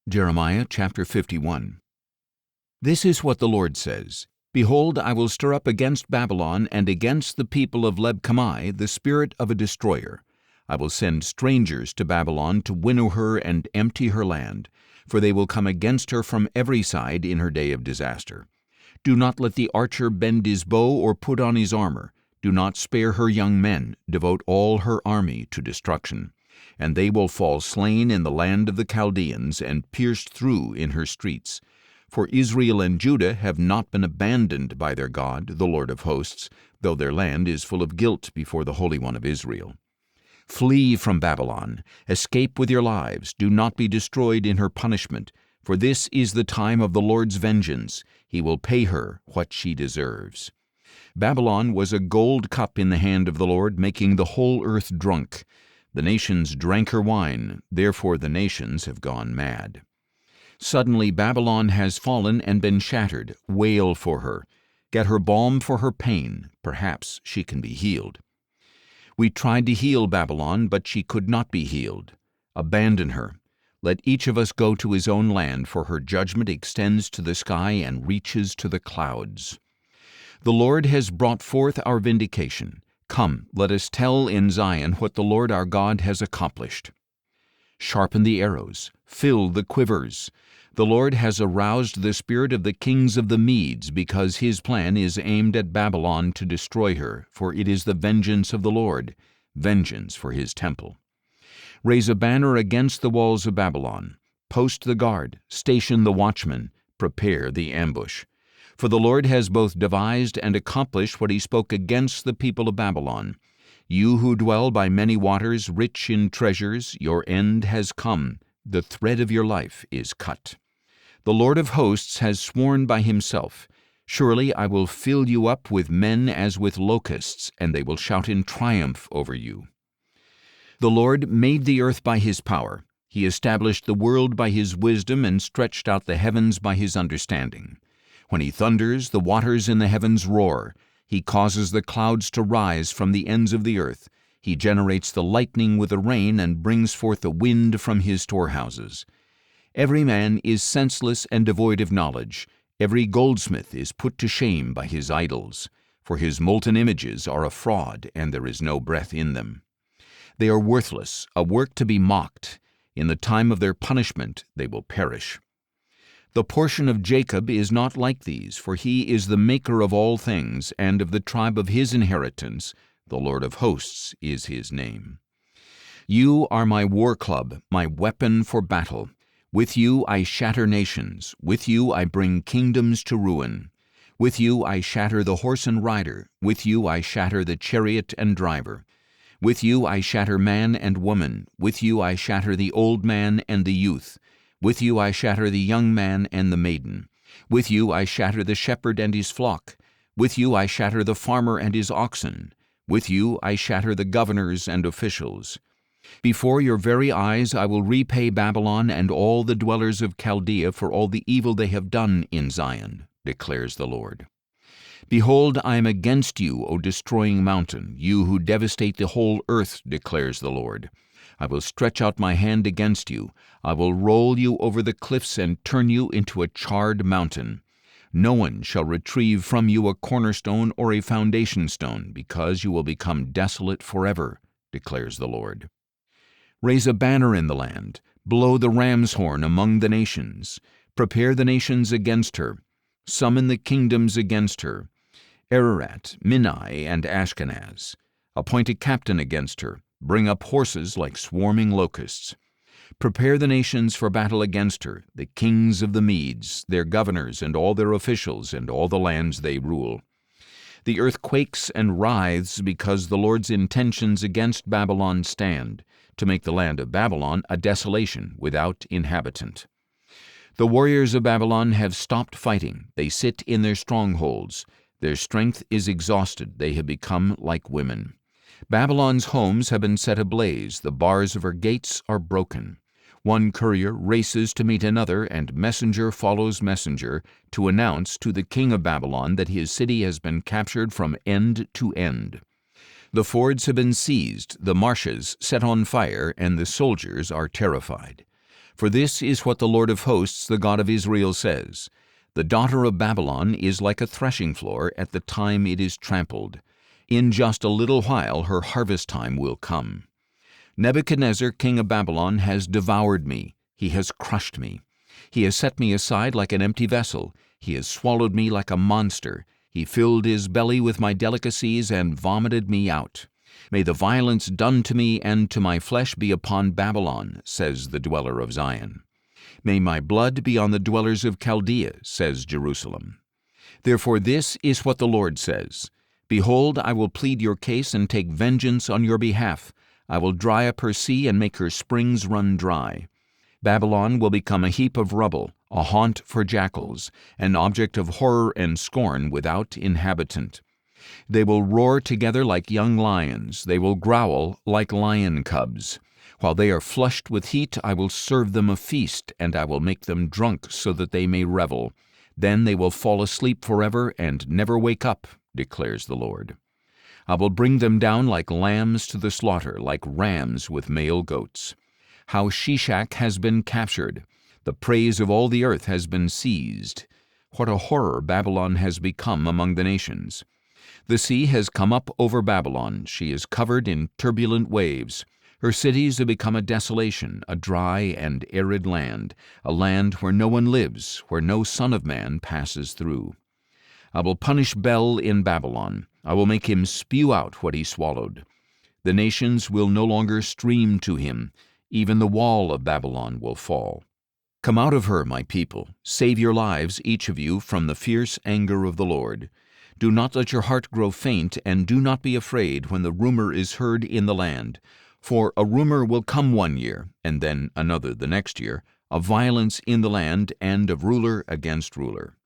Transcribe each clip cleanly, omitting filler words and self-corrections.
Jeremiah chapter 51. This is what the Lord says: Behold, I will stir up against Babylon and against the people of Leb-Kamai the spirit of a destroyer. I will send strangers to Babylon to winnow her and empty her land, for they will come against her from every side in her day of disaster. Do not let the archer bend his bow or put on his armor. Do not spare her young men. Devote all her army to destruction. And they will fall slain in the land of the Chaldeans and pierced through in her streets. For Israel and Judah have not been abandoned by their God, the Lord of hosts, though their land is full of guilt before the Holy One of Israel. Flee from Babylon. Escape with your lives. Do not be destroyed in her punishment, for this is the time of the Lord's vengeance. He will pay her what she deserves. Babylon was a gold cup in the hand of the Lord, making the whole earth drunk. The nations drank her wine, therefore the nations have gone mad. Suddenly Babylon has fallen and been shattered. Wail for her. Get her balm for her pain. Perhaps she can be healed. We tried to heal Babylon, but she could not be healed. Abandon her. Let each of us go to his own land, for her judgment extends to the sky and reaches to the clouds. The Lord has brought forth our vindication. Come, let us tell in Zion what the Lord our God has accomplished. Sharpen the arrows, fill the quivers. The Lord has aroused the spirit of the kings of the Medes, because his plan is aimed at Babylon to destroy her, for it is the vengeance of the Lord, vengeance for his temple. Raise a banner against the walls of Babylon. Post the guard, station the watchman, prepare the ambush. For the Lord has both devised and accomplished what he spoke against the people of Babylon. You who dwell by many waters, rich in treasures, your end has come. The thread of your life is cut. The Lord of hosts has sworn by himself, Surely I will fill you up with men as with locusts, and they will shout in triumph over you. The Lord made the earth by his power. He established the world by his wisdom and stretched out the heavens by his understanding. When he thunders, the waters in the heavens roar. He causes the clouds to rise from the ends of the earth. He generates the lightning with the rain and brings forth the wind from his storehouses. Every man is senseless and devoid of knowledge. Every goldsmith is put to shame by his idols. For his molten images are a fraud, and there is no breath in them. They are worthless, a work to be mocked. In the time of their punishment they will perish. The portion of Jacob is not like these, for he is the maker of all things, and of the tribe of his inheritance, the Lord of hosts is his name. You are my war club, my weapon for battle. With you I shatter nations. With you I bring kingdoms to ruin. With you I shatter the horse and rider. With you I shatter the chariot and driver. With you I shatter man and woman. With you I shatter the old man and the youth. With you I shatter the young man and the maiden. With you I shatter the shepherd and his flock. With you I shatter the farmer and his oxen. With you I shatter the governors and officials. Before your very eyes I will repay Babylon and all the dwellers of Chaldea for all the evil they have done in Zion, declares the Lord. Behold, I am against you, O destroying mountain, you who devastate the whole earth, declares the Lord. I will stretch out my hand against you. I will roll you over the cliffs and turn you into a charred mountain. No one shall retrieve from you a cornerstone or a foundation stone, because you will become desolate forever, declares the Lord. Raise a banner in the land. Blow the ram's horn among the nations. Prepare the nations against her. Summon the kingdoms against her. Ararat, Minai, and Ashkenaz. Appoint a captain against her. Bring up horses like swarming locusts. Prepare the nations for battle against her, the kings of the Medes, their governors and all their officials, and all the lands they rule. The earth quakes and writhes because the Lord's intentions against Babylon stand, to make the land of Babylon a desolation without inhabitant. The warriors of Babylon have stopped fighting. They sit in their strongholds. Their strength is exhausted. They have become like women. Babylon's homes have been set ablaze. The bars of her gates are broken. One courier races to meet another, and messenger follows messenger, to announce to the king of Babylon that his city has been captured from end to end. The fords have been seized, the marshes set on fire, and the soldiers are terrified. For this is what the Lord of hosts, the God of Israel, says, The daughter of Babylon is like a threshing floor at the time it is trampled. In just a little while her harvest time will come. Nebuchadnezzar, king of Babylon, has devoured me. He has crushed me. He has set me aside like an empty vessel. He has swallowed me like a monster. He filled his belly with my delicacies and vomited me out. May the violence done to me and to my flesh be upon Babylon, says the dweller of Zion. May my blood be on the dwellers of Chaldea, says Jerusalem. Therefore this is what the Lord says, Behold, I will plead your case and take vengeance on your behalf. I will dry up her sea and make her springs run dry. Babylon will become a heap of rubble, a haunt for jackals, an object of horror and scorn without inhabitant. They will roar together like young lions. They will growl like lion cubs. While they are flushed with heat, I will serve them a feast, and I will make them drunk so that they may revel. Then they will fall asleep forever and never wake up, declares the Lord. I will bring them down like lambs to the slaughter, like rams with male goats. How Shishak has been captured. The praise of all the earth has been seized. What a horror Babylon has become among the nations. The sea has come up over Babylon. She is covered in turbulent waves. Her cities have become a desolation, a dry and arid land, a land where no one lives, where no son of man passes through. I will punish Bel in Babylon. I will make him spew out what he swallowed. The nations will no longer stream to him. Even the wall of Babylon will fall. Come out of her, my people. Save your lives, each of you, from the fierce anger of the Lord. Do not let your heart grow faint, and do not be afraid when the rumor is heard in the land. For a rumor will come one year, and then another the next year, of violence in the land, and of ruler against ruler.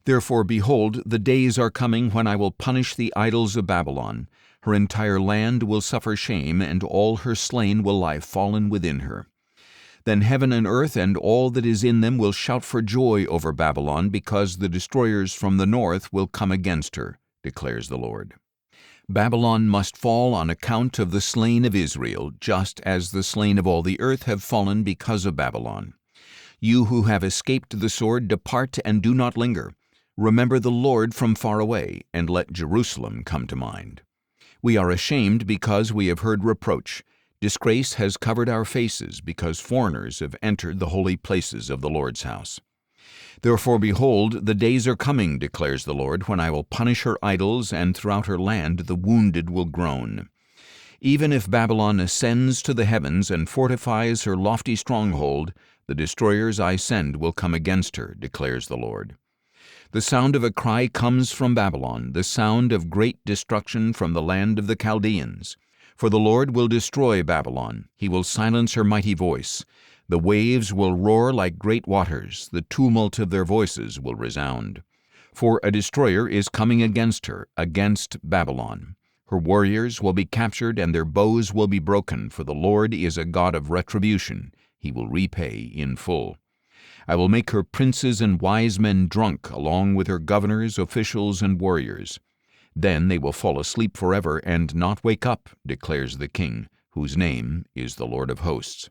Therefore, behold, the days are coming when I will punish the idols of Babylon. Her entire land will suffer shame, and all her slain will lie fallen within her. Then heaven and earth and all that is in them will shout for joy over Babylon, because the destroyers from the north will come against her, declares the Lord. Babylon must fall on account of the slain of Israel, just as the slain of all the earth have fallen because of Babylon. You who have escaped the sword, depart and do not linger. Remember the Lord from far away, and let Jerusalem come to mind. We are ashamed because we have heard reproach. Disgrace has covered our faces because foreigners have entered the holy places of the Lord's house. Therefore, behold, the days are coming, declares the Lord, when I will punish her idols, and throughout her land the wounded will groan. Even if Babylon ascends to the heavens and fortifies her lofty stronghold, the destroyers I send will come against her, declares the Lord. The sound of a cry comes from Babylon, the sound of great destruction from the land of the Chaldeans. For the Lord will destroy Babylon. He will silence her mighty voice. The waves will roar like great waters. The tumult of their voices will resound. For a destroyer is coming against her, against Babylon. Her warriors will be captured, and their bows will be broken, for the Lord is a God of retribution. He will repay in full. I will make her princes and wise men drunk, along with her governors, officials, and warriors. Then they will fall asleep forever and not wake up, declares the King, whose name is the Lord of hosts.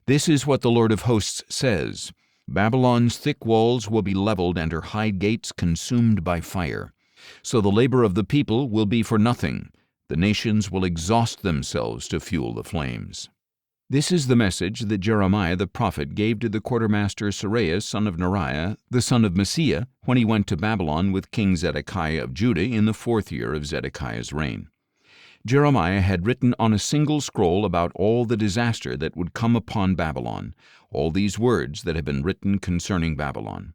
This is what the Lord of hosts says, Babylon's thick walls will be leveled and her high gates consumed by fire. So the labor of the people will be for nothing. The nations will exhaust themselves to fuel the flames. This is the message that Jeremiah the prophet gave to the quartermaster Seraiah, son of Neriah, the son of Messiah, when he went to Babylon with King Zedekiah of Judah in the 4th year of Zedekiah's reign. Jeremiah had written on a single scroll about all the disaster that would come upon Babylon, all these words that have been written concerning Babylon.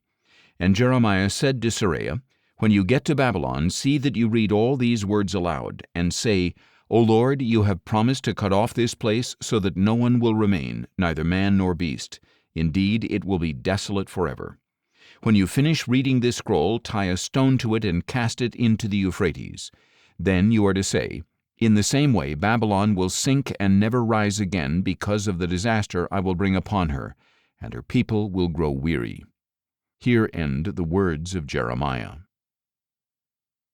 And Jeremiah said to Seraiah, When you get to Babylon, see that you read all these words aloud, and say, O Lord, you have promised to cut off this place so that no one will remain, neither man nor beast. Indeed, it will be desolate forever. When you finish reading this scroll, tie a stone to it and cast it into the Euphrates. Then you are to say, In the same way Babylon will sink and never rise again because of the disaster I will bring upon her, and her people will grow weary. Here end the words of Jeremiah.